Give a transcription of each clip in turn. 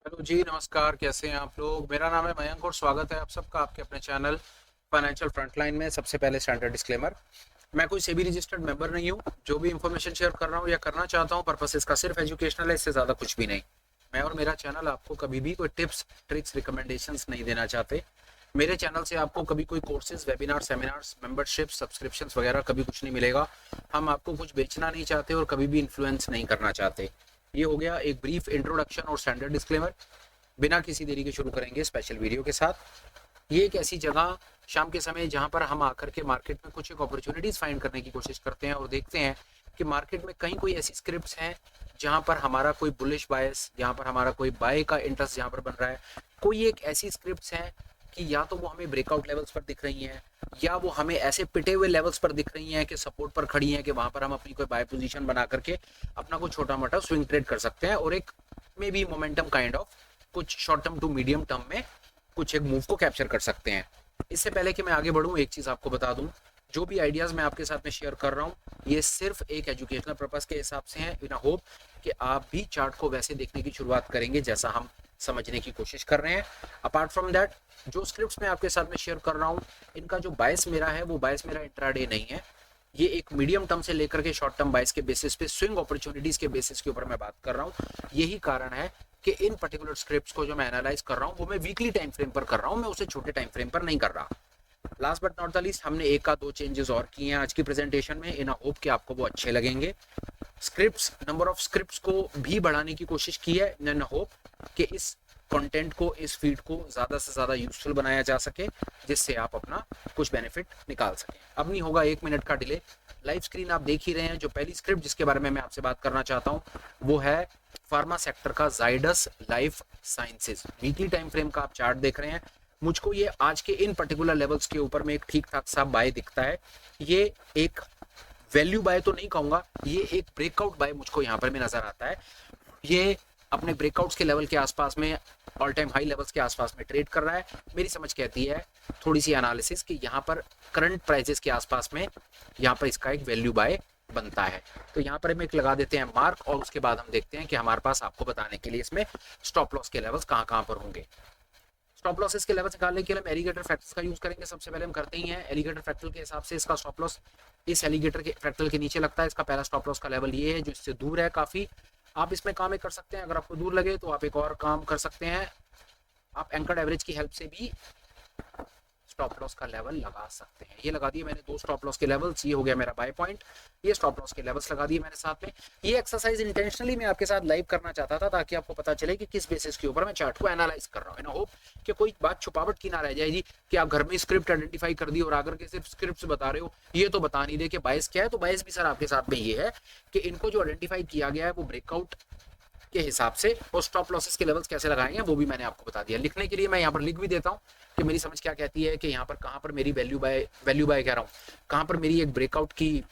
Hello जी, नमस्कार। कैसे हैं आप लोग? मेरा नाम है मयंक और स्वागत है आप सबका आपके अपने चैनल फाइनेंशियल फ्रंटलाइन में। सबसे पहले स्टैंडर्ड डिस्क्लेमर, मैं कोई सेबी रजिस्टर्ड मेंबर नहीं हूँ। जो भी इंफॉर्मेशन शेयर कर रहा हूँ या करना चाहता हूँ, पर्पस इसका सिर्फ एजुकेशनल है, इससे ज़्यादा कुछ भी नहीं। मैं और मेरा चैनल आपको कभी भी कोई टिप्स, ट्रिक्स, रिकमेंडेशंस नहीं देना चाहते। मेरे चैनल से आपको कभी कोई courses, webinar, seminars, membership, subscriptions वगैरह कभी कुछ नहीं मिलेगा। हम आपको कुछ बेचना नहीं चाहते और कभी भी इन्फ्लुएंस नहीं करना चाहते। ये हो गया एक ब्रीफ इंट्रोडक्शन और स्टैंडर्ड डिस्क्लेमर। बिना किसी देरी के शुरू करेंगे स्पेशल वीडियो के साथ। ये एक ऐसी जगह शाम के समय जहां पर हम आकर के मार्केट में कुछ एक अपॉर्चुनिटीज फाइंड करने की कोशिश करते हैं और देखते हैं कि मार्केट में कहीं कोई ऐसी स्क्रिप्ट्स हैं जहां पर हमारा कोई बुलिश बायस, जहां पर हमारा कोई बाय का इंटरेस्ट जहां पर बन रहा है। कोई एक ऐसी स्क्रिप्ट्स हैं कि या तो वो हमें ब्रेकआउट लेवल्स पर दिख रही हैं, या वो हमें ऐसे पिटे हुए लेवल्स पर दिख रही हैं कि सपोर्ट पर खड़ी हैं, कि वहां पर हम अपनी कोई बाय पोजीशन बना करके अपना कोई छोटा मोटा स्विंग ट्रेड कर सकते हैं और एक may be momentum kind of कुछ short term to medium term में कुछ एक मूव को कैप्चर कर सकते हैं। इससे पहले कि मैं आगे बढ़ूं, एक चीज आपको बता दूं, जो भी आइडियाज मैं आपके साथ में शेयर कर रहा हूं, ये सिर्फ एक एजुकेशनल पर्पस के हिसाब से हैं, इन होप कि आप भी चार्ट को वैसे देखने की शुरुआत करेंगे जैसा हम समझने की कोशिश कर रहे हैं। अपार्ट फ्रॉम दैट, जो स्क्रिप्ट्स मैं आपके साथ में शेयर कर रहा हूँ, इनका जो बायस मेरा है वो बायस मेरा इंट्राडे नहीं है। ये एक मीडियम टर्म से लेकर के शॉर्ट टर्म बायस के बेसिस पे, स्विंग अपॉर्चुनिटीज के बेसिस के ऊपर मैं बात कर रहा हूँ। यही कारण है कि इन पर्टिकुलर स्क्रिप्ट्स को जो मैं एनालाइज कर रहा हूँ वो मैं वीकली टाइम फ्रेम पर कर रहा हूँ, मैं उसे छोटे टाइम फ्रेम पर नहीं कर रहा। Last but not the least, हमने एक का दो चेंजेस और किए हैं आज की प्रेजेंटेशन में, इन होप कि आपको वो अच्छे लगेंगे। स्क्रिप्ट्स, नंबर ऑफ स्क्रिप्ट्स को भी बढ़ाने की कोशिश की है इन होप कि इस कंटेंट को, इस फीड को ज़्यादा से ज़्यादा यूजफुल बनाया जा सके, जिससे आप अपना कुछ बेनिफिट निकाल सकें। अब नहीं होगा 1 मिनट का डिले। लाइव स्क्रीन आप देख ही रहे हैं। जो पहली स्क्रिप्ट जिसके बारे में मैं आपसे बात करना चाहता हूँ वो है फार्मा सेक्टर का Zydus life sciences. Weekly time frame का आप चार्ट देख रहे हैं। मुझको ये आज के इन पर्टिकुलर लेवल्स के ऊपर में एक ठीक ठाक सा बाय दिखता है। ये एक वैल्यू बाय तो नहीं कहूंगा, ये एक ब्रेकआउट बाय मुझको यहाँ पर में नजर आता है। ये अपने ब्रेकआउट्स के लेवल के आसपास में, ऑल टाइम हाई लेवल्स के आसपास में ट्रेड कर रहा है। मेरी समझ कहती है थोड़ी सी एनालिसिस कि यहाँ पर करंट प्राइसेस के आसपास में यहाँ पर इसका एक वैल्यू बाय बनता है। तो यहाँ पर हम एक लगा देते हैं मार्क और उसके बाद हम देखते हैं कि हमारे पास आपको बताने के लिए इसमें स्टॉप लॉस के लेवल्स कहाँ कहाँ पर होंगे। स्टॉप लॉसेस के लेवल्स निकालने के लिए हम एलिगेटर फैक्टर्स का यूज करेंगे। सबसे पहले हम करते ही हैं एलिगेटर फैक्टर के हिसाब से इसका स्टॉप लॉस इस एलिगेटर के फैक्टर के नीचे लगता है। इसका पहला स्टॉप लॉस का लेवल ये है जो इससे दूर है काफी। आप इसमें काम एक कर सकते हैं, अगर आपको दूर लगे तो आप एक और काम कर सकते हैं, आप एंकर्ड एवरेज की हेल्प से भी स्टॉप लॉस का लेवल लगा सकते हैं। ये लगा दिए मैंने दो स्टॉप लॉस के लेवल्स। ये हो गया मेरा बाय पॉइंट। ये स्टॉप लॉस के लेवल्स लगा दिए मैंने साथ में। ये एक्सरसाइज इंटेंशनली मैं आपके साथ लाइव करना चाहता था ताकि आपको पता चले कि किस बेसिस के ऊपर मैं चार्ट को एनालाइज कर रहा हूँ। आई होप कि कोई बात छुपावट की ना रह जाएगी कि आप घर में स्क्रिप्ट आइडेंटिफाई कर दी और आकर के सिर्फ स्क्रिप्ट बता रहे हो, ये तो बता नहीं दे कि बायस क्या है। तो बायस भी सर आपके साथ में ये है कि इनको जो आइडेंटिफाई किया गया है वो ब्रेकआउट के हिसाब से, और स्टॉप लॉसेस के लेवल्स कैसे लगाएंगे वो भी मैंने आपको बता दिया। लिखने के लिए मैं यहाँ पर लिख भी देता हूँ कि मेरी समझ क्या कहती है कि यहाँ पर कहाँ पर मेरी वैल्यू बाय कह रहा हूँ, कहाँ पर मेरी एक ब्रेकआउट की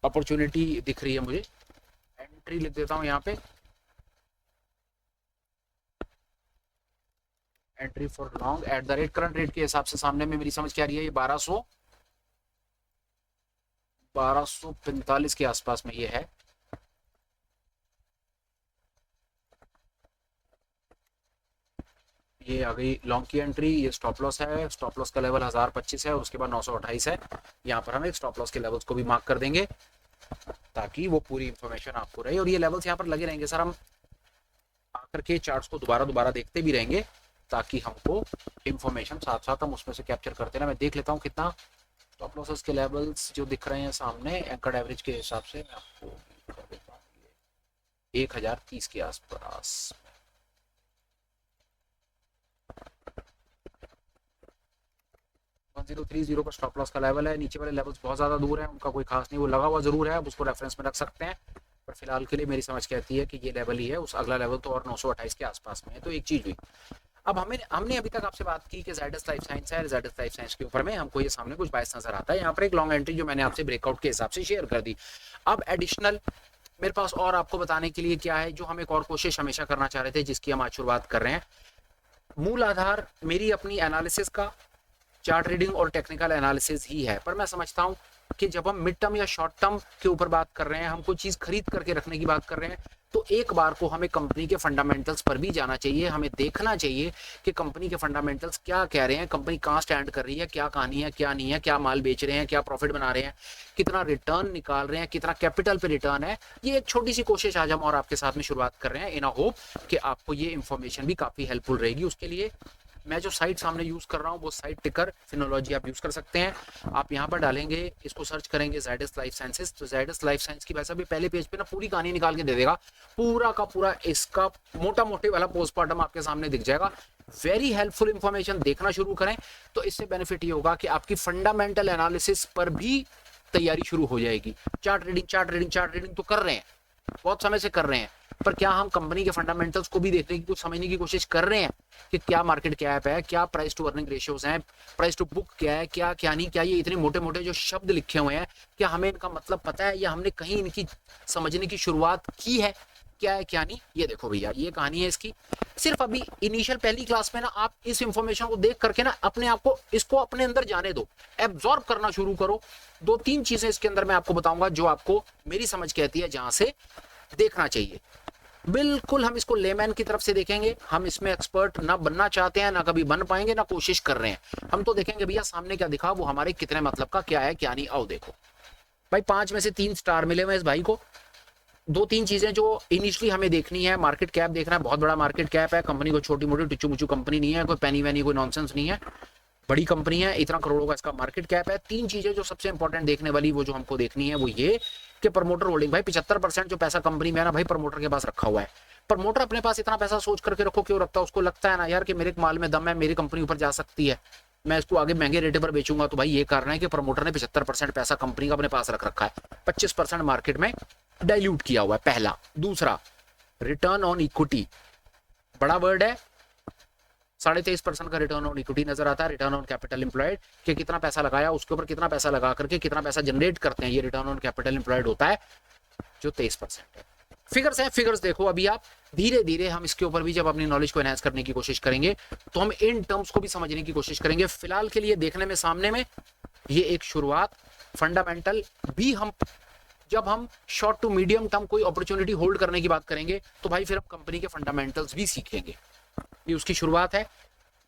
अपॉर्चुनिटी दिख रही है मुझे। एंट्री लिख देता हूँ यहाँ पे, entry for long at the rate current rate के हिसाब से सामने में मेरी समझ क्या रही है, ये 1245 के आसपास में ये है। ये आ गई लॉन्ग की एंट्री। ये स्टॉप लॉस है, स्टॉप लॉस का लेवल 1025 है और उसके बाद 928 है। यहाँ पर हम एक स्टॉप लॉस के लेवल्स को भी मार्क कर देंगे ताकि वो पूरी इंफॉर्मेशन आपको रहे, और ये लेवल्स यहाँ पर लगे रहेंगे सर। हम आकर के चार्ट्स को दोबारा दोबारा देखते भी रहेंगे ताकि हमको इंफॉर्मेशन साथ साथ हम उसमें से कैप्चर करते रहे। मैं देख लेता हूँ कितना स्टॉप लॉसेस के लेवल्स जो दिख रहे हैं सामने एंकर्ड एवरेज के हिसाब से। मैं आपको कर देता हूँ 1030 के आसपास। 1030 का स्टॉप लॉस का लेवल है। नीचे वाले लेवल्स बहुत ज्यादा दूर है, उनका कोई खास नहीं, वो लगा हुआ जरूर है, आप उसको रेफरेंस में रख सकते हैं, पर फिलहाल के लिए मेरी समझ कहती है कि ये लेवल ही है। उस अगला लेवल तो और 928 के आसपास में है। तो एक चीज हुई। अब हमने अभी तक आपसे बात की कि जाइडस लाइफ साइंस है। जाइडस लाइफ साइंस के ऊपर में हमको ये सामने कुछ बायस नजर आता है। यहाँ पर एक लॉन्ग एंट्री जो मैंने आपसे ब्रेकआउट के हिसाब से शेयर कर दी। अब एडिशनल मेरे पास और आपको बताने के लिए क्या है, जो हम एक और कोशिश हमेशा करना चाह रहे थे, जिसकी हम आज शुरुआत कर रहे हैं। मूल आधार मेरी अपनी एनालिसिस का चार्ट रीडिंग और टेक्निकल एनालिसिस ही है, पर मैं समझता हूं कि जब हम मिड टर्म या शॉर्ट टर्म के ऊपर बात कर रहे हैं, हम कोई चीज खरीद करके रखने की बात कर रहे हैं, तो एक बार को हमें कंपनी के फंडामेंटल्स पर भी जाना चाहिए, हमें देखना चाहिए कि कंपनी के फंडामेंटल्स क्या कह रहे हैं, कंपनी कहाँ स्टैंड कर रही है, क्या कहानी है, क्या नहीं है, क्या माल बेच रहे हैं, क्या प्रॉफिट बना रहे हैं, कितना रिटर्न निकाल रहे हैं, कितना कैपिटल पे रिटर्न है। ये एक छोटी सी कोशिश आज हम और आपके साथ में शुरुआत कर रहे हैं, इन अ होप कि आपको ये इन्फॉर्मेशन भी काफ़ी हेल्पफुल रहेगी। उसके लिए मैं जो साइट सामने यूज़ कर रहा हूँ वो साइट टिकर फिनोलॉजी आप यूज़ कर सकते हैं। आप यहाँ पर डालेंगे, इसको सर्च करेंगे जायडस लाइफ साइंसेज, तो जायडस लाइफ साइंस की वैसा भी पहले पेज पे ना पूरी कहानी निकाल के दे देगा, पूरा का पूरा इसका मोटा मोटे वाला पोस्टमार्टम आपके सामने दिख जाएगा। वेरी हेल्पफुल इंफॉर्मेशन, देखना शुरू करें तो इससे बेनिफिट ये होगा कि आपकी फंडामेंटल एनालिसिस पर भी तैयारी शुरू हो जाएगी। चार्ट रीडिंग तो कर रहे हैं, बहुत समय से कर रहे हैं, पर क्या हम कंपनी के फंडामेंटल्स को भी देखने की, कुछ समझने की कोशिश कर रहे हैं कि क्या मार्केट कैप है, क्या प्राइस टू अर्निंग रेशियोज हैं, प्राइस टू बुक क्या है, क्या क्या नहीं, क्या ये इतने मोटे मोटे जो शब्द लिखे हुए हैं क्या हमें इनका मतलब पता है या हमने कहीं इनकी समझने की शुरुआत की है, क्या है क्या नहीं। ये देखो भैया, ये कहानी है इसकी। सिर्फ अभी इनिशियल पहली क्लास में ना आप इस इंफॉर्मेशन को देख करके ना अपने आप को इसको अपने अंदर जाने दो, एब्जॉर्ब करना शुरू करो। 2-3 चीजें इसके अंदर मैं आपको बताऊंगा जो आपको मेरी समझ कहती है जहां से देखना चाहिए। बिल्कुल हम इसको लेमैन की तरफ से देखेंगे, हम इसमें एक्सपर्ट ना बनना चाहते हैं, ना कभी बन पाएंगे, ना कोशिश कर रहे हैं। हम तो देखेंगे भैया सामने क्या दिखा, वो हमारे कितने मतलब का क्या है क्या नहीं। आओ देखो भाई, 5 में से 3 स्टार मिले हुए इस भाई को। 2-3 चीजें जो इनिशियली हमें देखनी है, मार्केट कैप देखना है, बहुत बड़ा मार्केट कैप है, कंपनी को छोटी मोटी टुच्चू मुच्चू कंपनी नहीं है, कोई पैनी वैनी कोई नॉनसेंस नहीं है, बड़ी कंपनी है, इतना करोड़ों का इसका मार्केट कैप है। 3 चीजें जो सबसे इंपॉर्टेंट देखने वाली, वो जो हमको देखनी है वो ये कि प्रमोटर होल्डिंग। भाई 75% जो पैसा कंपनी में है ना भाई, प्रमोटर के पास रखा हुआ है। प्रमोटर अपने पास इतना पैसा सोच करके रखो क्यों रखता है, उसको लगता है ना यार कि मेरे माल में दम है, मेरी कंपनी ऊपर जा सकती है, मैं इसको आगे महंगे रेट पर बेचूंगा। तो भाई ये कारण है कि प्रमोटर ने 75% पैसा कंपनी का अपने पास रख रखा है, 25% मार्केट में डाइल्यूट किया हुआ है, पहला। दूसरा, रिटर्न ऑन इक्विटी, बड़ा वर्ड है, 23.5% का रिटर्न ऑन इक्विटी नजर आता है। रिटर्न ऑन कैपिटल एम्प्लॉयड कि कितना पैसा लगाया उसके ऊपर कितना पैसा लगा करके कितना पैसा जनरेट करते हैं, ये रिटर्न ऑन कैपिटल एम्प्लॉयड होता है जो 23% है। फिगर्स हैं, फिगर्स देखो अभी आप। धीरे धीरे हम इसके ऊपर भी जब अपनी नॉलेज को एनहांस करने की कोशिश करेंगे तो हम इन टर्म्स को भी समझने की कोशिश करेंगे। फिलहाल के लिए देखने में सामने में ये एक शुरुआत, फंडामेंटल भी हम जब हम शॉर्ट टू मीडियम टर्म कोई अपॉर्चुनिटी होल्ड करने की बात करेंगे तो भाई फिर हम कंपनी के फंडामेंटल्स भी सीखेंगे। ये उसकी शुरुआत है।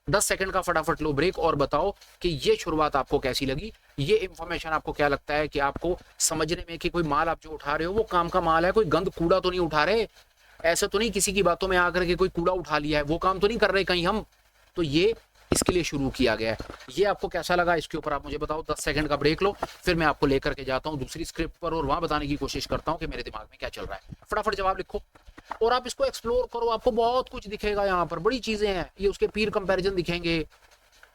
10 सेकंड का फटाफट लो ब्रेक और बताओ कि ये शुरुआत आपको कैसी लगी, ये इंफॉर्मेशन आपको क्या लगता है कि आपको समझने में कि कोई माल आप जो उठा रहे हो वो काम का माल है, कोई गंद कूड़ा तो नहीं उठा रहे, ऐसा तो नहीं किसी की बातों में आकर के कोई कूड़ा उठा लिया है, वो काम तो नहीं कर रहे कहीं हम। तो ये इसके लिए शुरू किया गया है। ये आपको कैसा लगा इसके ऊपर आप मुझे बताओ। 10 सेकंड का ब्रेक लो, फिर मैं आपको लेकर के जाता हूँ दूसरी स्क्रिप्ट पर और वहां बताने की कोशिश करता हूँ कि मेरे दिमाग में क्या चल रहा है। फटाफट जवाब लिखो और आप इसको एक्सप्लोर करो, आपको बहुत कुछ दिखेगा यहाँ पर, बड़ी चीजें हैं। ये उसके पीर कंपैरिजन दिखेंगे,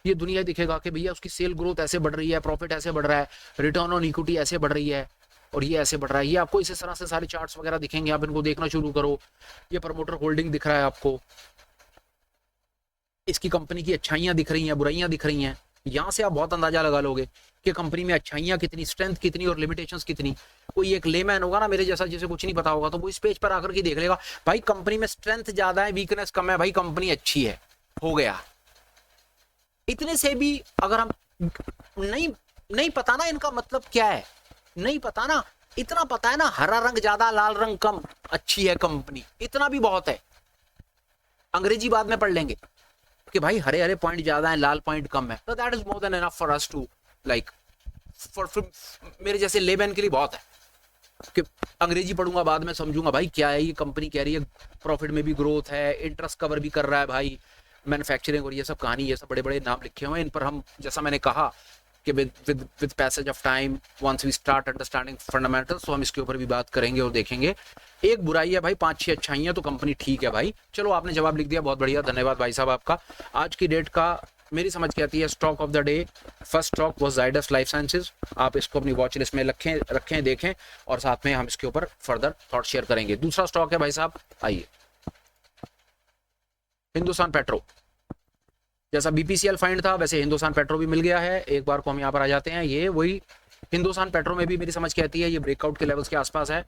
ये दुनिया दिखेगा कि भैया उसकी सेल ग्रोथ ऐसे बढ़ रही है, प्रॉफिट ऐसे बढ़ रहा है, रिटर्न ऑन इक्विटी ऐसे बढ़ रही है और ये ऐसे बढ़ रहा है। ये आपको इसी तरह से सारे चार्ट्स वगैरह दिखेंगे, आप इनको देखना शुरू करो। ये प्रमोटर होल्डिंग दिख रहा है आपको, इसकी कंपनी की अच्छाइयां दिख रही हैं, बुराइयां दिख रही हैं। यहां से आप बहुत अंदाजा लगा लोगे कि कंपनी में अच्छाइयां कितनी, स्ट्रेंथ कितनी और लिमिटेशंस कितनी। कोई एक लेमैन होगा ना मेरे जैसा, जिसे कुछ नहीं पता होगा, तो वो इस पेज पर आकर के देख लेगा भाई कंपनी में स्ट्रेंथ ज्यादा है, वीकनेस कम है, भाई कंपनी अच्छी है, हो गया। इतने से भी अगर हम नहीं पता ना इनका मतलब क्या है, नहीं पता ना, इतना पता है ना हरा रंग ज्यादा लाल रंग कम, अच्छी है कंपनी, इतना भी बहुत है। अंग्रेजी बाद में पढ़ लेंगे कि भाई हरे हरे पॉइंट ज्यादा है, लाल पॉइंट कम है, तो that is more than enough for us to like, for मेरे जैसे लेमैन के लिए बहुत है कि अंग्रेजी पढ़ूंगा बाद में समझूंगा भाई क्या है ये कंपनी कह रही है, प्रॉफिट में भी ग्रोथ है, इंटरेस्ट कवर भी कर रहा है भाई, मैन्युफैक्चरिंग और ये सब कहानी, ये सब बड़े बड़े नाम लिखे हुए हैं। इन पर हम, जैसा मैंने कहा कि with passage of time once we start understanding fundamentals, तो हम इसके ऊपर भी बात करेंगे और देखेंगे। एक बुराई है भाई, 5-6 अच्छाइयां, तो कंपनी ठीक है भाई। चलो आपने जवाब लिख दिया, बहुत बढ़िया, धन्यवाद भाई साहब आपका। आज की डेट का मेरी समझ के आती है stock of the day, first stock was Zydus life sciences. आप इसको अपनी वॉच लिस्ट में रखें, देखें और साथ में हम इसके ऊपर फर्दर थॉट शेयर करेंगे। दूसरा स्टॉक है भाई साहब, आइए, हिंदुस्तान पेट्रो। जैसा बीपीसीएल फाइंड था वैसे हिंदुस्तान पेट्रो भी मिल गया है। एक बार को हम यहाँ पर आ जाते हैं, ये वही हिंदुस्तान पेट्रो में भी मेरी समझ के आती है ये ब्रेकआउट के लेवल्स के आसपास है,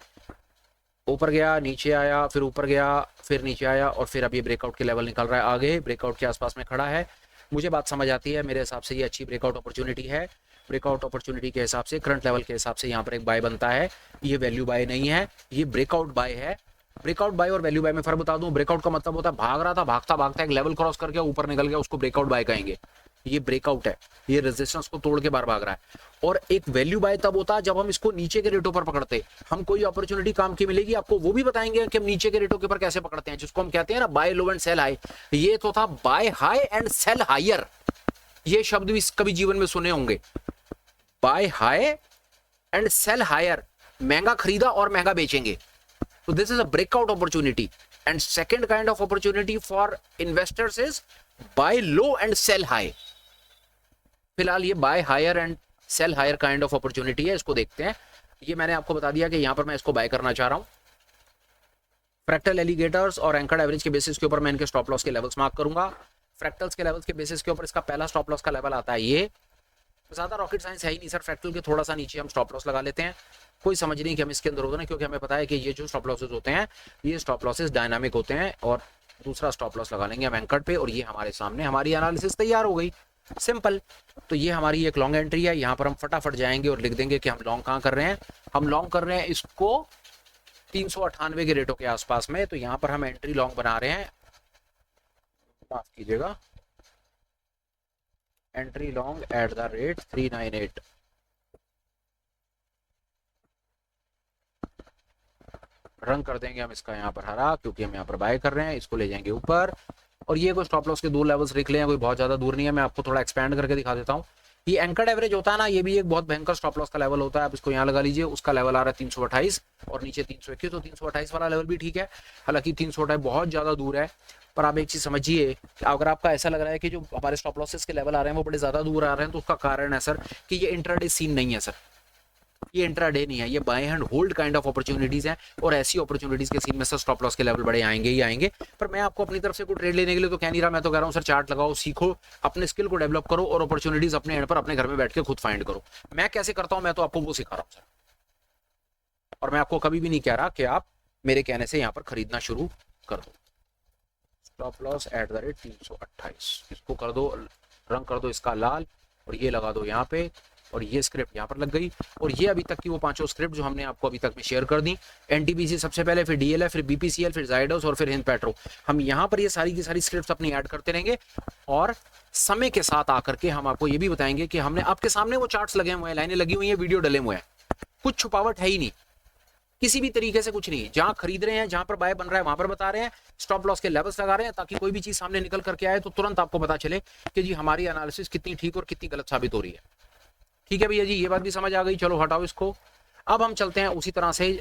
ऊपर गया, नीचे आया, फिर ऊपर गया, फिर नीचे आया और फिर अब ये ब्रेकआउट के लेवल निकल रहा है, आगे ब्रेकआउट के आसपास में खड़ा है। मुझे बात समझ आती है, मेरे हिसाब से ये अच्छी ब्रेकआउट अपॉर्चुनिटी है। ब्रेकआउट अपॉर्चुनिटी के हिसाब से, करंट लेवल के हिसाब से यहाँ पर एक बाय बनता है। ये वैल्यू बाय नहीं है, ये ब्रेकआउट बाय है। ब्रेकआउट बाय और वैल्यू बाय में फर्क बता दूं। ब्रेकआउट का मतलब होता है भाग रहा था, भागता भागता एक लेवल क्रॉस करके ऊपर निकल गया, उसको ब्रेकआउट बाय कहेंगे। ये ब्रेकआउट है, ये रेजिस्टेंस को तोड़ के बाहर भाग रहा है। और एक वैल्यू बाय तब होता है जब हम इसको नीचे के रेटों पर पकड़ते। हम कोई अपॉर्चुनिटी काम की मिलेगी आपको, वो भी बताएंगे कि हम नीचे के रेटों के ऊपर कैसे पकड़ते हैं, जिसको हम कहते हैं ना buy low and sell high. ये तो था buy high and sell higher. ये शब्द भी कभी जीवन में सुने होंगे, buy high and sell higher, महंगा खरीदा और महंगा बेचेंगे। So this is a breakout opportunity, and second kind of opportunity for investors is buy low and sell high. फिलहाल ये buy higher and sell higher kind of opportunity है, इसको देखते हैं। ये मैंने आपको बता दिया कि यहां पर मैं इसको बाय करना चाह रहा हूं। फ्रैक्टल एलिगेटर्स और एंकर्ड एवरेज के बेसिस के ऊपर मैं इनके स्टॉप लॉस के लेवल्स मार्क करूंगा। फ्रैक्टल्स के लेवल्स के बेसिस के ऊपर इसका पहला स्टॉप लॉस का लेवल आता है ये। ज्यादा रॉकेट साइंस है ही नहीं सर, फ्रैक्टल के थोड़ा सा नीचे हम स्टॉप लॉस लगा लेते हैं, कोई समझ नहीं कि हम इसके अंदर होते हैं, क्योंकि हमें पता है कि ये जो स्टॉप लॉसेस होते हैं ये स्टॉप लॉसेस डायनामिक होते हैं। और दूसरा स्टॉप लॉस लगा लेंगे हम एंकर्ड पे, और ये हमारे सामने हमारी एनालिसिस तैयार हो गई, सिंपल। तो ये हमारी एक लॉन्ग एंट्री है, यहाँ पर हम फटाफट जाएंगे और लिख देंगे कि हम लॉन्ग कहाँ कर रहे हैं। हम लॉन्ग कर रहे हैं इसको 398 के रेटों के आसपास में। तो यहाँ पर हम एंट्री लॉन्ग बना रहे हैं, माफ कीजिएगा, entry long at the rate 398। रंग कर देंगे हम इसका यहाँ पर हरा, क्योंकि हम यहाँ पर बाय कर रहे हैं, इसको ले जाएंगे ऊपर। और ये कोई स्टॉप लॉस के 2 लेवल्स लिख लें, कोई बहुत ज्यादा दूर नहीं है, मैं आपको थोड़ा एक्सपेंड करके दिखा देता हूँ। ये एंकर्ड एवरेज होता है ना, ये भी एक बहुत भयंकर स्टॉप लॉस का लेवल होता है। आप इसको यहाँ लगा लीजिए, उसका लेवल आ रहा है 328 और नीचे 321, तो 328 वाला लेवल भी ठीक है। हालांकि 328 बहुत ज्यादा दूर है, पर आप एक चीज समझिए, अगर आपका ऐसा लग रहा है कि जो हमारे स्टॉप लॉसेस के लेवल आ रहे हैं वो बड़े ज्यादा दूर आ रहे हैं, तो उसका कारण है सर कि ये इंट्राडे सीन नहीं है सर, ये इंट्राडे नहीं है, ये buy and hold kind of opportunities हैं। और ऐसी अपॉर्चुनिटीज के सीन में सर स्टॉप लॉस के लेवल बड़े आएंगे ही आएंगे। पर मैं आपको अपनी तरफ से कोई ट्रेड लेने के लिए तो कह नहीं रहा, मैं तो कह रहा हूँ सर चार्ट लगाओ, सीखो, अपने स्किल को डेवलप करो और अपॉर्चुनिटीज अपने एंड पर अपने घर में बैठ के खुद फाइंड करो। मैं कैसे करता हूँ मैं तो आपको वो सिखा रहा हूँ सर, और मैं आपको कभी भी नहीं कह रहा कि आप मेरे कहने से यहाँ पर खरीदना शुरू कर दो। Stop loss at the rate 328, इसको कर दो, रंग कर दो इसका लाल, और ये लगा दो यहाँ पे, और ये स्क्रिप्ट यहाँ पर लग गई। और ये अभी तक की वो 5 स्क्रिप्ट जो हमने आपको अभी तक में शेयर कर दी, एनटीपीसी सबसे पहले, फिर डीएलएफ, फिर बीपीसीएल, फिर जाइडस और फिर हिंद पेट्रो। हम यहाँ पर ये सारी की सारी स्क्रिप्ट अपनी ऐड करते रहेंगे, और समय के साथ आकर के हम आपको ये भी बताएंगे कि हमने आपके सामने वो चार्ट्स लगे हुए हैं, लाइनें लगी हुई हैं, वीडियो डले हुए हैं, कुछ छुपावट है ही नहीं किसी भी तरीके से, कुछ नहीं। जहां खरीद रहे हैं, जहां पर बाय बन रहा है वहां पर बता रहे हैं, स्टॉप लॉस के लेवल्स लगा रहे हैं, ताकि कोई भी चीज सामने निकल करके आए तो तुरंत आपको पता चले कि जी हमारी एनालिसिस कितनी ठीक और कितनी गलत साबित हो रही है। ठीक है भैया जी, ये बात भी समझ आ गई, चलो हटाओ इसको। अब हम चलते हैं उसी तरह से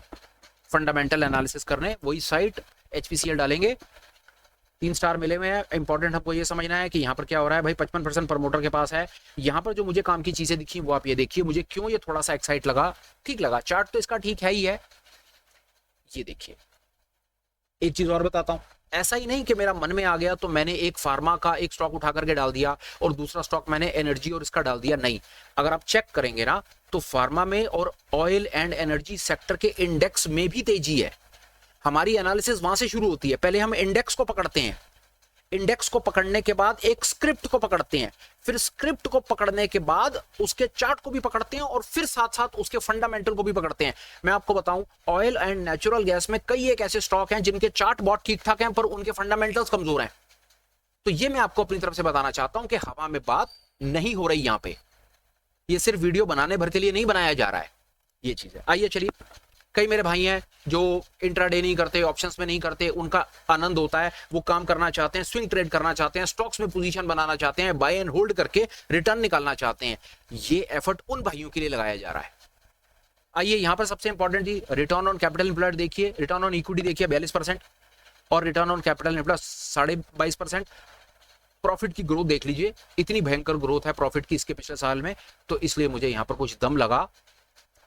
फंडामेंटल एनालिसिस करने, वही साइट HPCL डालेंगे, 3 स्टार मिले हुए हैं। इंपॉर्टेंट हमको ये समझना है कि यहाँ पर क्या हो रहा है भाई, 55% प्रमोटर के पास है। यहाँ पर जो मुझे काम की चीजें दिखी वो आप ये देखिए, मुझे क्यों ये थोड़ा सा एक्साइट लगा, ठीक लगा, चार्ट तो इसका ठीक है ही है। ये देखिए, एक चीज और बताता हूं, ऐसा ही नहीं कि मेरा मन में आ गया तो मैंने एक फार्मा का एक स्टॉक उठा करके डाल दिया और दूसरा स्टॉक मैंने एनर्जी और इसका डाल दिया, नहीं। अगर आप चेक करेंगे ना तो फार्मा में और ऑयल एंड एनर्जी सेक्टर के इंडेक्स में भी तेजी है। हमारी एनालिसिस वहां से शुरू होती है, पहले हम इंडेक्स को पकड़ते हैं, इंडेक्स को पकड़ने के बाद एक स्क्रिप्ट को पकड़ते हैं, फिर स्क्रिप्ट को पकड़ने के बाद उसके चार्ट को भी पकड़ते हैं, और फिर साथ साथ उसके फंडामेंटल को भी पकड़ते हैं। मैं आपको बताऊं, ऑयल एंड नेचुरल गैस में कई एक ऐसे स्टॉक हैं जिनके चार्ट बहुत ठीक ठाक हैं पर उनके फंडामेंटल्स कमजोर हैं। तो ये मैं आपको अपनी तरफ से बताना चाहता हूं कि हवा में बात नहीं हो रही यहां पे, ये सिर्फ वीडियो बनाने भर के लिए नहीं बनाया जा रहा है, ये चीज है। आइए चलिए, कई मेरे भाई हैं जो इंट्राडे नहीं करते, ऑप्शंस में नहीं करते, उनका आनंद होता है, वो काम करना चाहते हैं, स्विंग ट्रेड करना चाहते हैं, स्टॉक्स में पोजीशन बनाना चाहते हैं, बाय एंड होल्ड करके रिटर्न निकालना चाहते हैं। ये एफर्ट उन भाइयों के लिए लगाया जा रहा है। आइए यहां पर सबसे इंपॉर्टेंट जी, रिटर्न ऑन कैपिटल एम्प्लॉयड देखिए, रिटर्न ऑन इक्विटी देखिए 42% और return on capital employed 22.5%। Profit की ग्रोथ देख लीजिए, इतनी भयंकर ग्रोथ है प्रॉफिट की इसके पिछले साल में, तो इसलिए मुझे यहां पर कुछ दम लगा।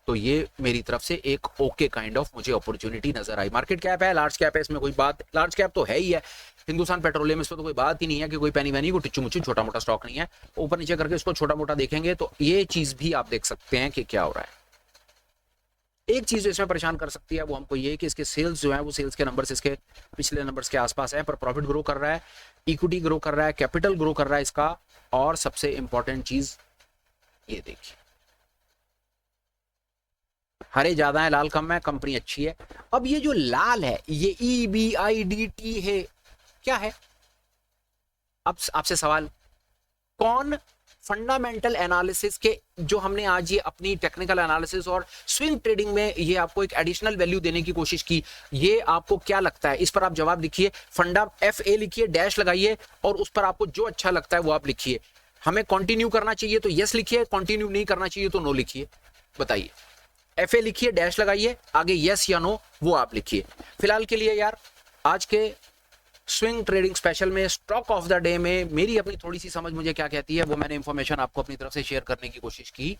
तो ये मेरी तरफ से एक ओके काइंड ऑफ मुझे अपॉर्चुनिटी नजर आई। मार्केट कैप है, लार्ज कैप है, इसमें कोई बात, लार्ज कैप तो है ही है, हिंदुस्तान पेट्रोलियम, इसमें तो कोई बात ही नहीं है कि कोई पैनी वैनी को टिच्चू मुच्चू छोटा मोटा स्टॉक नहीं है। ऊपर नीचे करके इसको छोटा मोटा देखेंगे तो ये चीज भी आप देख सकते हैं कि क्या हो रहा है। एक चीज जो इसमें परेशान कर सकती है वो हमको ये कि इसके सेल्स जो है वो सेल्स के नंबर्स इसके पिछले नंबर्स के आसपास है, पर प्रॉफिट ग्रो कर रहा है, इक्विटी ग्रो कर रहा है, कैपिटल ग्रो कर रहा है इसका, और सबसे इंपॉर्टेंट चीज ये देखिए, हरे ज्यादा है, लाल कम है, कंपनी अच्छी है। अब ये जो लाल है ये EBIDT है, क्या है? अब आपसे सवाल, कौन फंडामेंटल एनालिसिस के जो हमने आज ये अपनी टेक्निकल एनालिसिस और स्विंग ट्रेडिंग में ये आपको एक एडिशनल वैल्यू देने की कोशिश की, ये आपको क्या लगता है? इस पर आप जवाब लिखिए, फंडा FA लिखिए, डैश लगाइए और उस पर आपको जो अच्छा लगता है वो आप लिखिए। हमें कंटिन्यू करना चाहिए तो यस लिखिए, कंटिन्यू नहीं करना चाहिए तो नो लिखिए। बताइए, FA लिखिए, डैश लगाइए, आगे यस या नो वो आप लिखिए। फिलहाल के लिए यार आज के स्विंग ट्रेडिंग स्पेशल में स्टॉक ऑफ द डे में मेरी अपनी थोड़ी सी समझ मुझे क्या कहती है वो मैंने इंफॉर्मेशन आपको अपनी तरफ से शेयर करने की कोशिश की।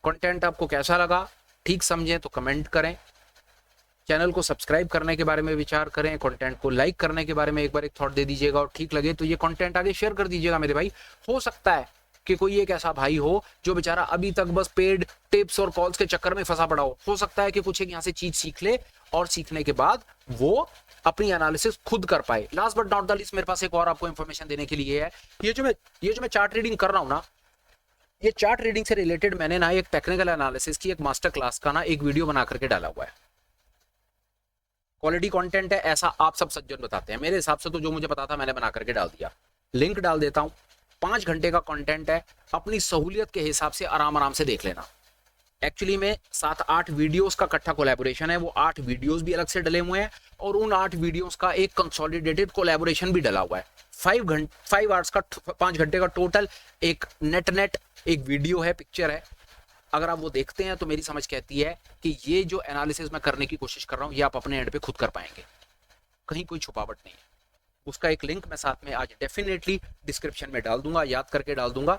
कंटेंट आपको कैसा लगा, ठीक समझें तो कमेंट करें, चैनल को सब्सक्राइब करने के बारे में विचार करें, कंटेंट को लाइक करने के बारे में एक बार एक थॉट दे दीजिएगा और ठीक लगे तो ये कंटेंट आगे शेयर कर दीजिएगा मेरे भाई। हो सकता है कि कोई एक ऐसा भाई हो जो बेचारा अभी तक बस पेड टिप्स और कॉल्स के चक्कर में फंसा पड़ा हो सकता है कि कुछ एक यहाँ से चीज सीख ले और सीखने के बाद वो अपनी एनालिसिस खुद कर पाए। Last but not the least मेरे पास एक और आपको इंफॉर्मेशन देने के लिए है, ये जो मैं चार्ट रीडिंग कर रहा हूं ना, ये चार्ट रीडिंग से रिलेटेड मैंने ना एक टेक्निकल एनालिसिस की एक मास्टर क्लास का ना एक वीडियो बना करके डाला हुआ है। क्वालिटी कंटेंट है ऐसा आप सब सज्जन बताते हैं, मेरे हिसाब से तो जो मुझे पता था मैंने बना करके डाल दिया। लिंक डाल देता हूं, 5 घंटे का कंटेंट है, अपनी सहूलियत के हिसाब से आराम से देख लेना। एक्चुअली में 7-8 वीडियोस का इकट्ठा कोलैबोरेशन है, वो 8 वीडियोस भी अलग से डले हुए हैं और उन 8 वीडियोस का एक कंसोलिडेटेड कोलैबोरेशन भी डला हुआ है। 5 आवर्स का 5 घंटे का टोटल एक नेट एक वीडियो है, पिक्चर है। अगर आप वो देखते हैं तो मेरी समझ कहती है कि ये जो एनालिसिस मैं करने की कोशिश कर रहा हूँ ये आप अपने एंड पे खुद कर पाएंगे, कहीं कोई छुपावट नहीं है। उसका एक लिंक मैं साथ में आज डेफिनेटली डिस्क्रिप्शन में डाल दूंगा, याद करके डाल दूंगा।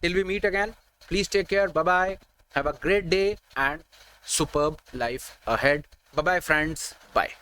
Till we meet again, please take care, bye bye, have a great day and superb life ahead. Bye bye friends, bye.